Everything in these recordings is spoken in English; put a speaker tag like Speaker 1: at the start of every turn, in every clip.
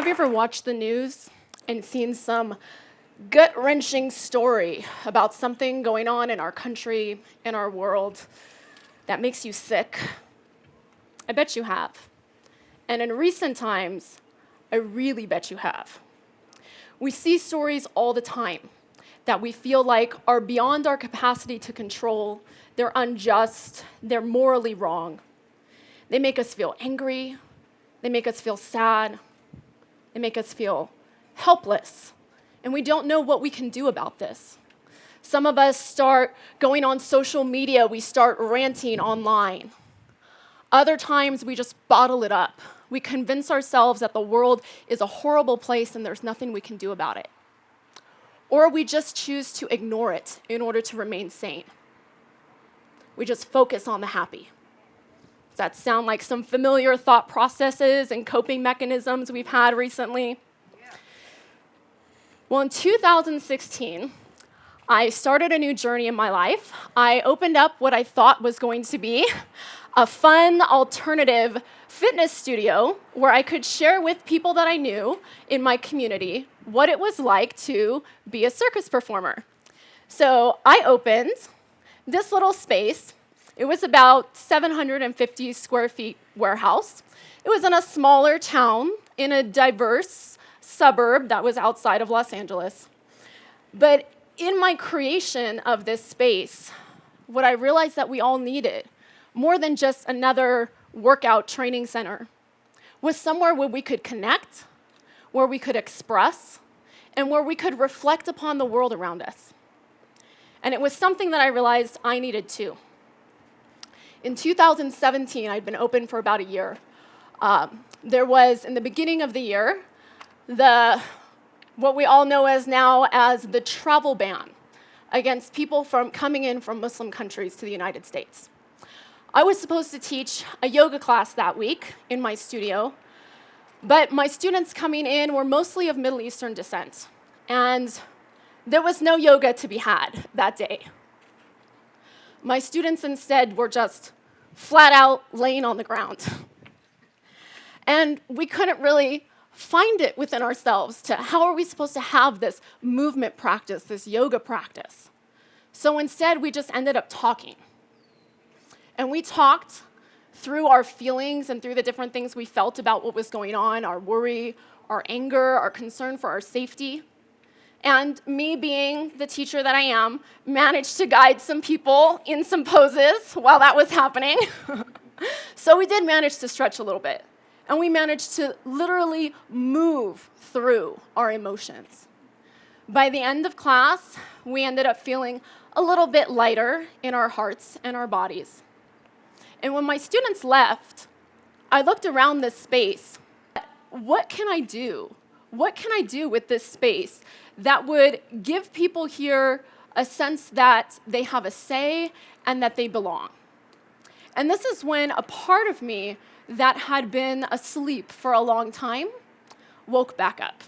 Speaker 1: Have you ever watched the news and seen some gut-wrenching story about something going on in our country, in our world, that makes you sick? I bet you have. And in recent times, I really bet you have. We see stories all the time that we feel like are beyond our capacity to control, they're unjust, they're morally wrong. They make us feel angry, they make us feel sad, they make us feel helpless, and we don't know what we can do about this. Some of us start going on social media, we start ranting online. Other times, we just bottle it up. We convince ourselves that the world is a horrible place and there's nothing we can do about it. Or we just choose to ignore it in order to remain sane. We just focus on the happy. Does that sound like some familiar thought processes and coping mechanisms we've had recently? Yeah. Well, in 2016, I started a new journey in my life. I opened up what I thought was going to be a fun, alternative fitness studio where I could share with people that I knew in my community what it was like to be a circus performer. So I opened this little space. It was about 750 square feet warehouse. It was in a smaller town in a diverse suburb that was outside of Los Angeles. But in my creation of this space, what I realized that we all needed, more than just another workout training center, was somewhere where we could connect, where we could express, and where we could reflect upon the world around us. And it was something that I realized I needed too. In 2017, I'd been open for about a year. There was, in the beginning of the year, what we all know as now as the travel ban against people from coming in from Muslim countries to the United States. I was supposed to teach a yoga class that week in my studio, but my students coming in were mostly of Middle Eastern descent, and there was no yoga to be had that day. My students instead were just flat out laying on the ground. And we couldn't really find it within ourselves to how are we supposed to have this movement practice, this yoga practice. So instead, we just ended up talking. And we talked through our feelings and through the different things we felt about what was going on, our worry, our anger, our concern for our safety. And me being the teacher that I am, managed to guide some people in some poses while that was happening. So we did manage to stretch a little bit. And we managed to literally move through our emotions. By the end of class, we ended up feeling a little bit lighter in our hearts and our bodies. And when my students left, I looked around this space. What can I do? What can I do with this space that would give people here a sense that they have a say and that they belong? And this is when a part of me that had been asleep for a long time woke back up.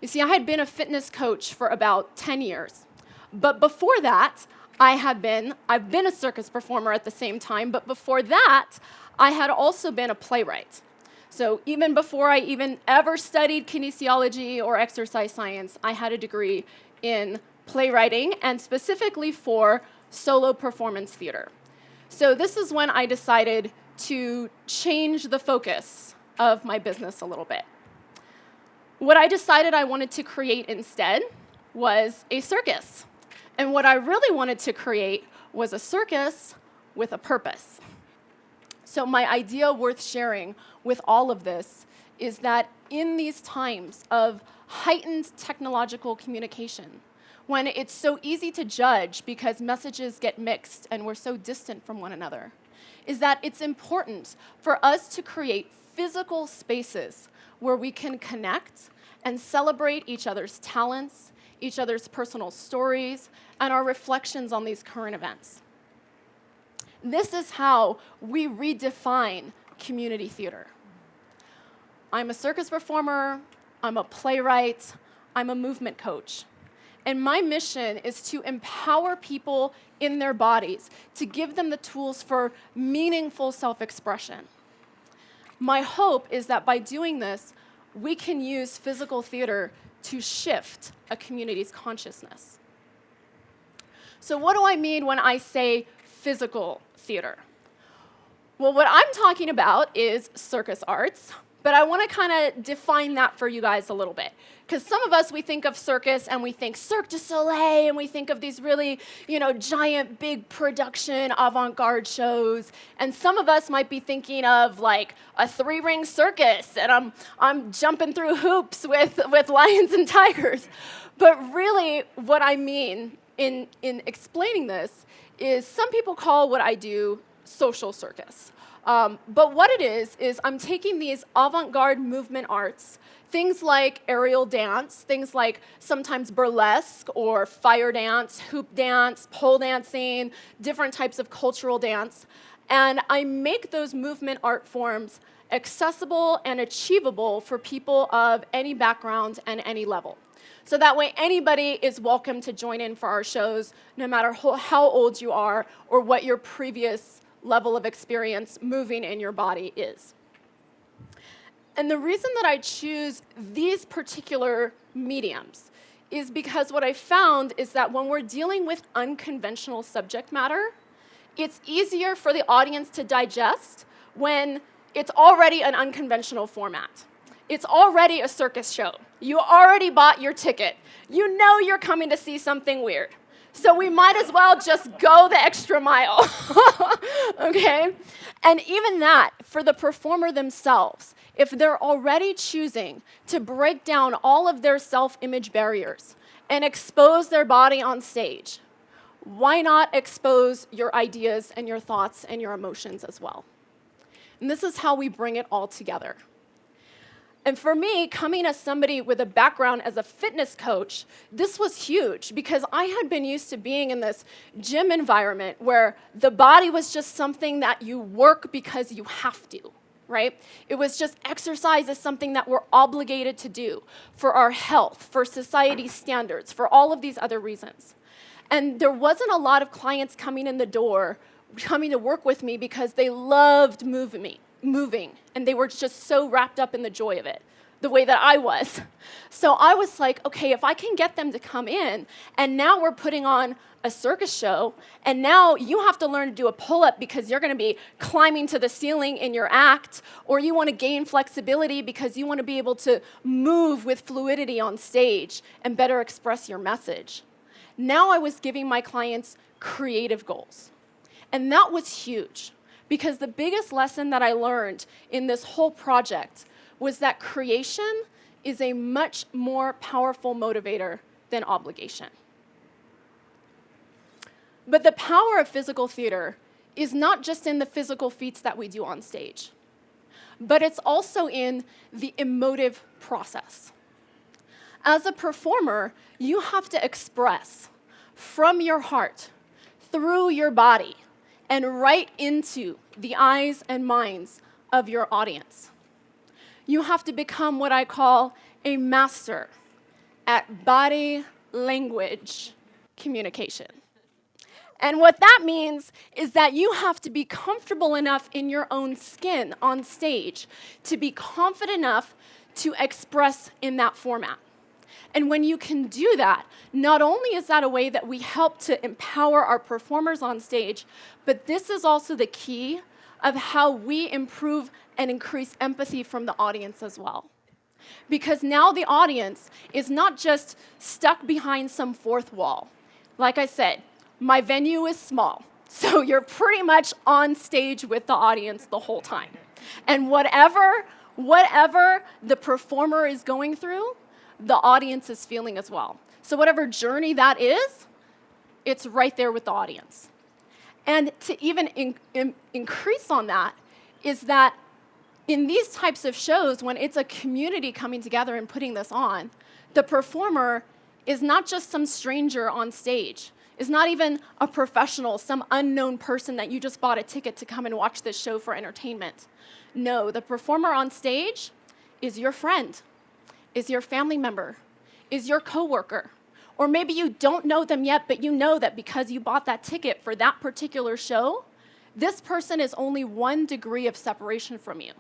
Speaker 1: You see, I had been a fitness coach for about 10 years. But before that, I've been a circus performer at the same time, but before that, I had also been a playwright. So even before I even ever studied kinesiology or exercise science, I had a degree in playwriting and specifically for solo performance theater. So this is when I decided to change the focus of my business a little bit. What I decided I wanted to create instead was a circus. And what I really wanted to create was a circus with a purpose. So my idea worth sharing with all of this is that in these times of heightened technological communication, when it's so easy to judge because messages get mixed and we're so distant from one another, is that it's important for us to create physical spaces where we can connect and celebrate each other's talents, each other's personal stories, and our reflections on these current events. This is how we redefine community theater. I'm a circus performer, I'm a playwright, I'm a movement coach. And my mission is to empower people in their bodies, to give them the tools for meaningful self-expression. My hope is that by doing this, we can use physical theater to shift a community's consciousness. So what do I mean when I say physical theater? Well, what I'm talking about is circus arts, but I want to kind of define that for you guys a little bit. Because some of us, we think of circus and we think Cirque du Soleil, and we think of these really, giant, big production, avant-garde shows. And some of us might be thinking of like a 3-ring circus, and I'm jumping through hoops with lions and tigers. But really, what I mean in explaining this is some people call what I do social circus. But what it is I'm taking these avant-garde movement arts, things like aerial dance, things like sometimes burlesque or fire dance, hoop dance, pole dancing, different types of cultural dance, and I make those movement art forms accessible and achievable for people of any background and any level. So that way anybody is welcome to join in for our shows, no matter how old you are or what your previous level of experience moving in your body is. And the reason that I choose these particular mediums is because what I found is that when we're dealing with unconventional subject matter, it's easier for the audience to digest when it's already an unconventional format. It's already a circus show. You already bought your ticket. You know you're coming to see something weird. So we might as well just go the extra mile, okay? And even that, for the performer themselves, if they're already choosing to break down all of their self-image barriers and expose their body on stage, why not expose your ideas and your thoughts and your emotions as well? And this is how we bring it all together. And for me, coming as somebody with a background as a fitness coach, this was huge because I had been used to being in this gym environment where the body was just something that you work because you have to, right? It was just exercise is something that we're obligated to do for our health, for society standards, for all of these other reasons. And there wasn't a lot of clients coming in the door, coming to work with me because they loved moving, and they were just so wrapped up in the joy of it, the way that I was. So I was like, okay, if I can get them to come in, and now we're putting on a circus show, and now you have to learn to do a pull-up because you're gonna be climbing to the ceiling in your act, or you wanna gain flexibility because you wanna be able to move with fluidity on stage and better express your message. Now I was giving my clients creative goals. And that was huge. Because the biggest lesson that I learned in this whole project was that creation is a much more powerful motivator than obligation. But the power of physical theater is not just in the physical feats that we do on stage, but it's also in the emotive process. As a performer, you have to express from your heart, through your body, and right into the eyes and minds of your audience. You have to become what I call a master at body language communication. And what that means is that you have to be comfortable enough in your own skin on stage to be confident enough to express in that format. And when you can do that, not only is that a way that we help to empower our performers on stage, but this is also the key of how we improve and increase empathy from the audience as well. Because now the audience is not just stuck behind some fourth wall. Like I said, my venue is small, so you're pretty much on stage with the audience the whole time. And whatever the performer is going through, the audience is feeling as well. So whatever journey that is, it's right there with the audience. And to even increase on that is that in these types of shows, when it's a community coming together and putting this on, the performer is not just some stranger on stage. Is not even a professional, some unknown person that you just bought a ticket to come and watch this show for entertainment. No, the performer on stage is your friend, is your family member, is your coworker. Or maybe you don't know them yet, but you know that because you bought that ticket for that particular show, this person is only 1 degree of separation from you.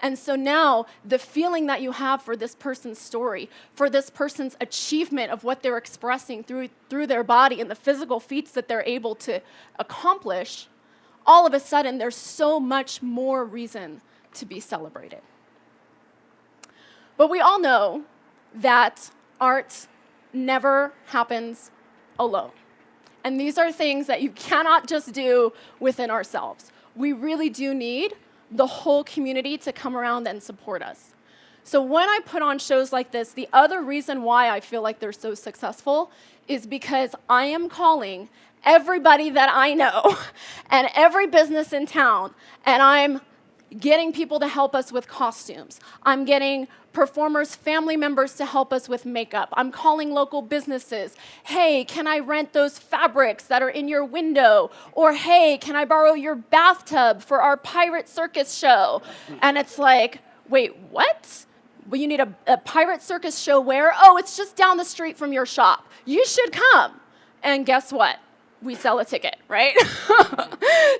Speaker 1: And so now the feeling that you have for this person's story, for this person's achievement of what they're expressing through their body and the physical feats that they're able to accomplish, all of a sudden there's so much more reason to be celebrated. But we all know that art never happens alone. And these are things that you cannot just do within ourselves. We really do need the whole community to come around and support us. So when I put on shows like this, the other reason why I feel like they're so successful is because I am calling everybody that I know and every business in town, and I'm getting people to help us with costumes. I'm getting performers' family members to help us with makeup. I'm calling local businesses. Hey, can I rent those fabrics that are in your window? Or hey, can I borrow your bathtub for our pirate circus show? And it's like, wait, what? Well, you need a pirate circus show where? Oh, it's just down the street from your shop. You should come. And guess what? We sell a ticket, right?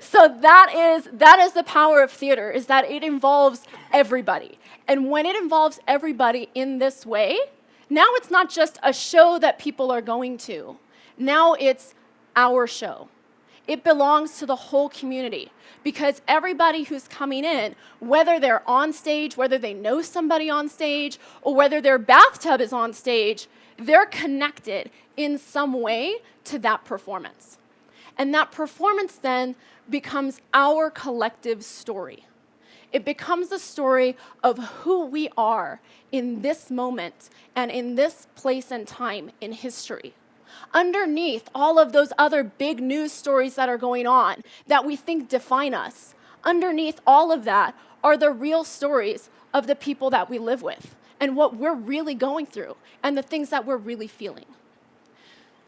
Speaker 1: So that is the power of theater, is that it involves everybody. And when it involves everybody in this way, now it's not just a show that people are going to. Now it's our show. It belongs to the whole community, because everybody who's coming in, whether they're on stage, whether they know somebody on stage, or whether their bathtub is on stage, they're connected in some way to that performance. And that performance then becomes our collective story. It becomes the story of who we are in this moment and in this place and time in history. Underneath all of those other big news stories that are going on that we think define us, underneath all of that are the real stories of the people that we live with and what we're really going through and the things that we're really feeling.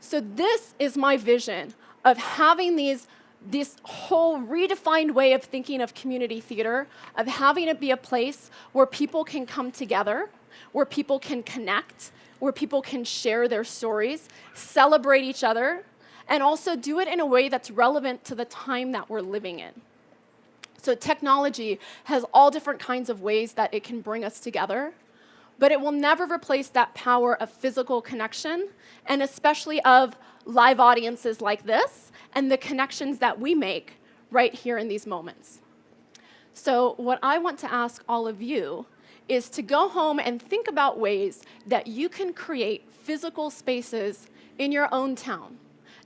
Speaker 1: So this is my vision of having this whole redefined way of thinking of community theater, of having it be a place where people can come together, where people can connect, where people can share their stories, celebrate each other, and also do it in a way that's relevant to the time that we're living in. So technology has all different kinds of ways that it can bring us together, but it will never replace that power of physical connection, and especially of live audiences like this, and the connections that we make right here in these moments. So what I want to ask all of you is to go home and think about ways that you can create physical spaces in your own town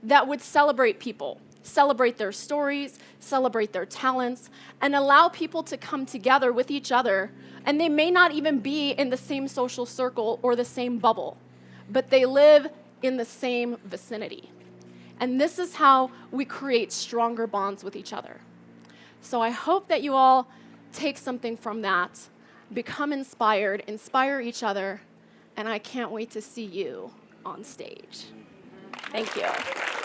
Speaker 1: that would celebrate people, celebrate their stories, celebrate their talents, and allow people to come together with each other. And they may not even be in the same social circle or the same bubble, but they live in the same vicinity. And this is how we create stronger bonds with each other. So I hope that you all take something from that, become inspired, inspire each other, and I can't wait to see you on stage. Thank you.